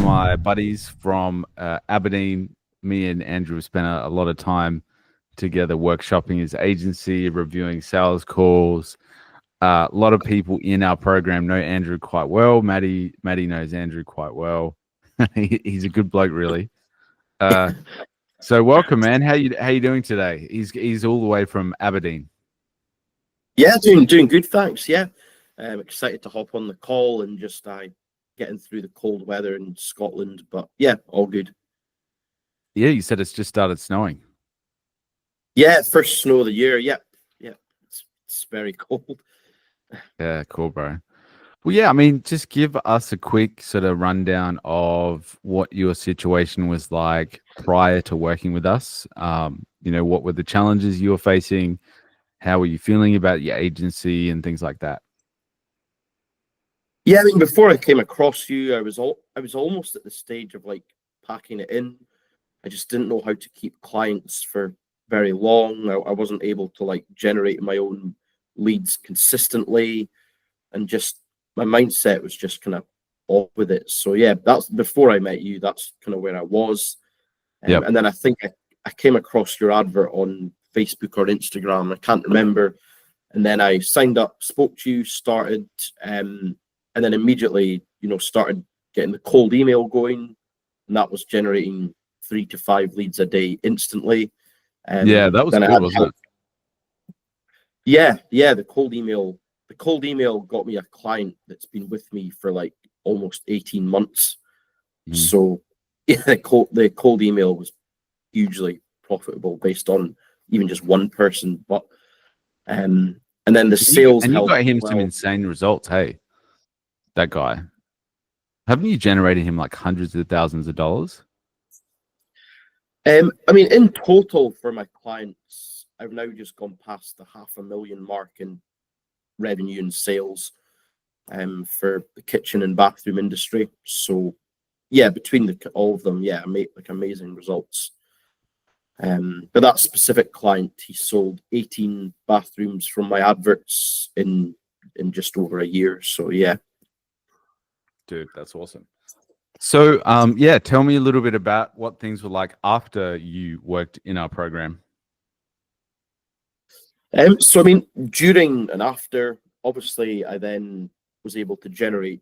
my buddies from Aberdeen. Me and Andrew spent a lot of time together workshopping his agency, reviewing sales calls. A lot of people in our program know Andrew quite well. Maddie knows Andrew quite well. He's a good bloke, really. So welcome, man. How you doing today? He's all the way from Aberdeen. Yeah, doing good, thanks. Yeah, I'm excited to hop on the call and just getting through the cold weather in Scotland. But yeah, all good. Yeah, you said it's just started snowing. Yeah, first snow of the year. Yeah, it's very cold. Yeah, cool, bro. Well, yeah, I mean, just give us a quick sort of rundown of what your situation was like prior to working with us. What were the challenges you were facing? How were you feeling about your agency and things like that? Yeah, I mean, before I came across you, I was almost at the stage of like packing it in. I just didn't know how to keep clients for very long. I wasn't able to like generate my own leads consistently, and just my mindset was just kind of off with it. So yeah, that's before I met you. That's kind of where I was. Yep. And then I think I came across your advert on Facebook or Instagram. I can't remember. And then I signed up, spoke to you, started, and then immediately, started getting the cold email going, and that was generating 3 to 5 leads a day instantly. Yeah, that was good, wasn't it? Yeah, the cold email got me a client that's been with me for like almost 18 months. So yeah, the cold email was hugely profitable based on even just one person. But and then the sales and you helped got him well. some insane results. Hey, that guy. Haven't you generated him like hundreds of thousands of dollars? I mean, in total for my clients, I've now just gone past the $500,000 mark in revenue and sales for the kitchen and bathroom industry. So yeah, between all of them, yeah, I made like amazing results. But that specific client, he sold 18 bathrooms from my adverts in just over a year. So yeah. Dude, that's awesome. So yeah, tell me a little bit about what things were like after you worked in our program. So I mean, during and after, obviously, I then was able to generate,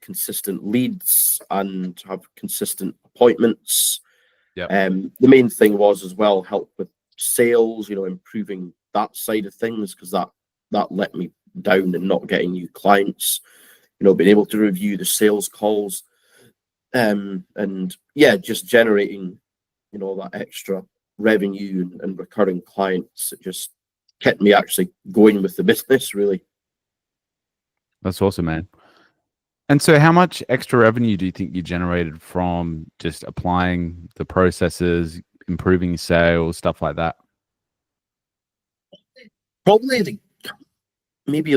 consistent leads and have consistent appointments. Yeah. The main thing was as well help with sales, improving that side of things, because that let me down and not getting new clients. Being able to review the sales calls, and yeah, just generating, that extra revenue and recurring clients. It just kept me actually going with the business, really. That's awesome, man. And so how much extra revenue do you think you generated from just applying the processes, improving sales, stuff like that? Probably maybe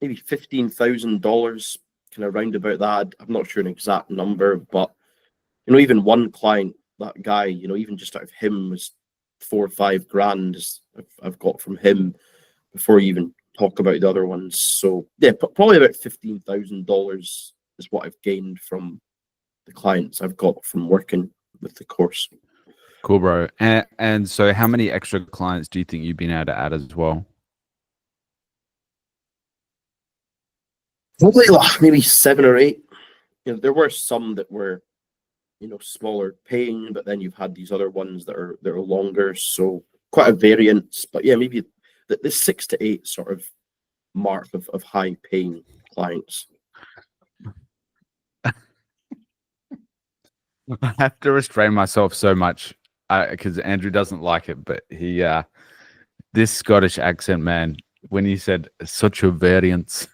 $15,000, kind of round about that. I'm not sure an exact number, but even one client, that guy, even just out of him was 4 or 5 grand I've got from him before you even talk about the other ones. So yeah, probably about $15,000 is what I've gained from the clients I've got from working with the course. Cool, bro. And so how many extra clients do you think you've been able to add as well? Probably maybe 7 or 8. There were some that were, smaller paying, but then you've had these other ones that are longer. So quite a variance. But yeah, maybe the 6 to 8 sort of mark of high paying clients. I have to restrain myself so much because Andrew doesn't like it, but this Scottish accent, man, when he said such a variance.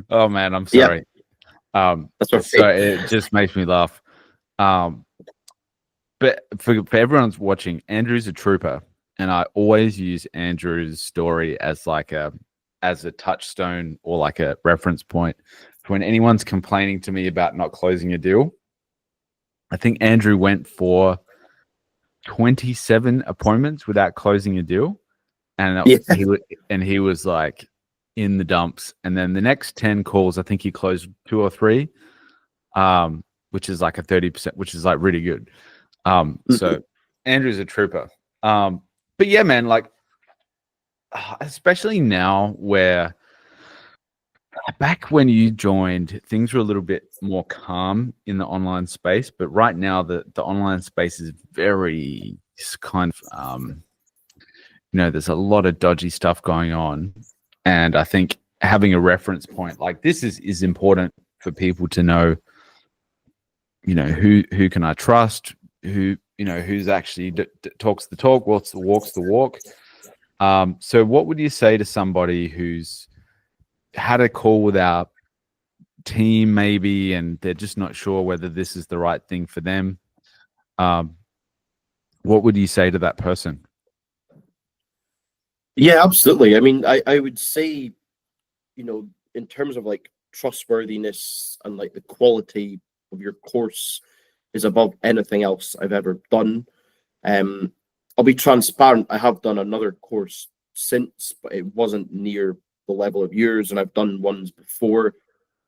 Oh man, I'm sorry. Yeah. So it just makes me laugh. But for everyone's watching, Andrew's a trooper, and I always use Andrew's story as a touchstone or like a reference point when anyone's complaining to me about not closing a deal. I think Andrew went for 27 appointments without closing a deal, and he was like, in the dumps. And then the next 10 calls, I think he closed 2 or 3, which is like a 30%, which is like really good. So Andrew's a trooper. But yeah, man, like, especially now where back when you joined, things were a little bit more calm in the online space, but right now the online space is very kind of, there's a lot of dodgy stuff going on. And I think having a reference point like this is important for people to know, who can I trust, who's actually talks the talk, walks the walk. So what would you say to somebody who's had a call with our team maybe, and they're just not sure whether this is the right thing for them? What would you say to that person? Yeah, absolutely. I mean, I would say, in terms of like trustworthiness and like the quality of your course is above anything else I've ever done. I'll be transparent. I have done another course since, but it wasn't near the level of yours, and I've done ones before.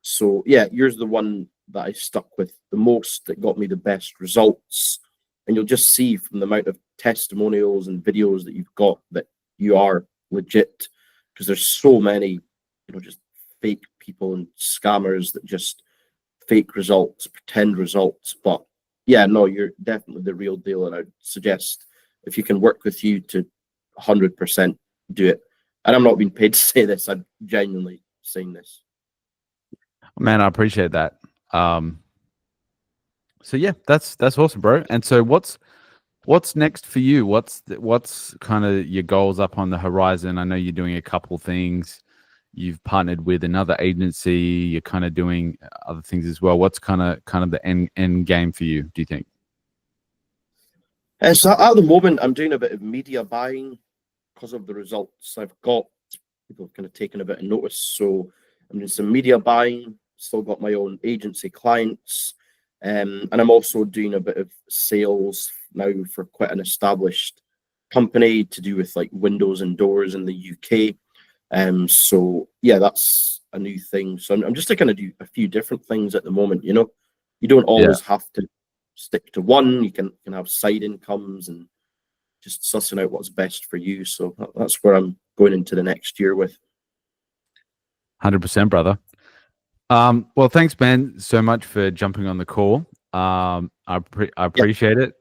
So yeah, yours the one that I stuck with the most, that got me the best results. And you'll just see from the amount of testimonials and videos that you've got that you are legit, because there's so many, just fake people and scammers that just fake results, pretend results. But yeah, no, you're definitely the real deal, and I'd suggest if you can work with you to 100% do it. And I'm not being paid to say this, I'm genuinely saying this. Man, I appreciate that. So yeah, that's awesome, bro. And so what's next for you? What's kind of your goals up on the horizon? I know you're doing a couple things. You've partnered with another agency. You're kind of doing other things as well. What's kind of the end game for you, do you think? So at the moment, I'm doing a bit of media buying because of the results I've got. People have kind of taken a bit of notice. So I'm doing some media buying, still got my own agency clients. And I'm also doing a bit of sales now for quite an established company to do with like windows and doors in the UK. So yeah, that's a new thing. So I'm just going to do a few different things at the moment. You don't always have to stick to one. You can have side incomes and just sussing out what's best for you. So that's where I'm going into the next year with. 100%, brother. Well, thanks, Ben, so much for jumping on the call. I appreciate it.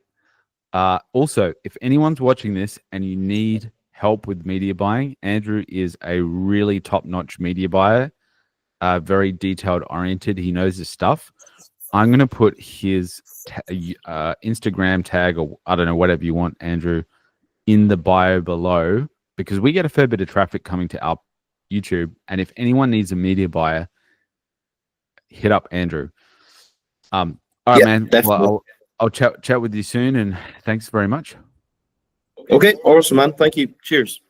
Also, if anyone's watching this and you need help with media buying, Andrew is a really top-notch media buyer, very detailed oriented. He knows his stuff. I'm going to put his Instagram tag, or I don't know, whatever you want, Andrew, in the bio below, because we get a fair bit of traffic coming to our YouTube. And if anyone needs a media buyer, hit up Andrew. All right, man. Definitely. Well, I'll chat with you soon, and thanks very much. Okay, awesome, man. Thank you. Cheers.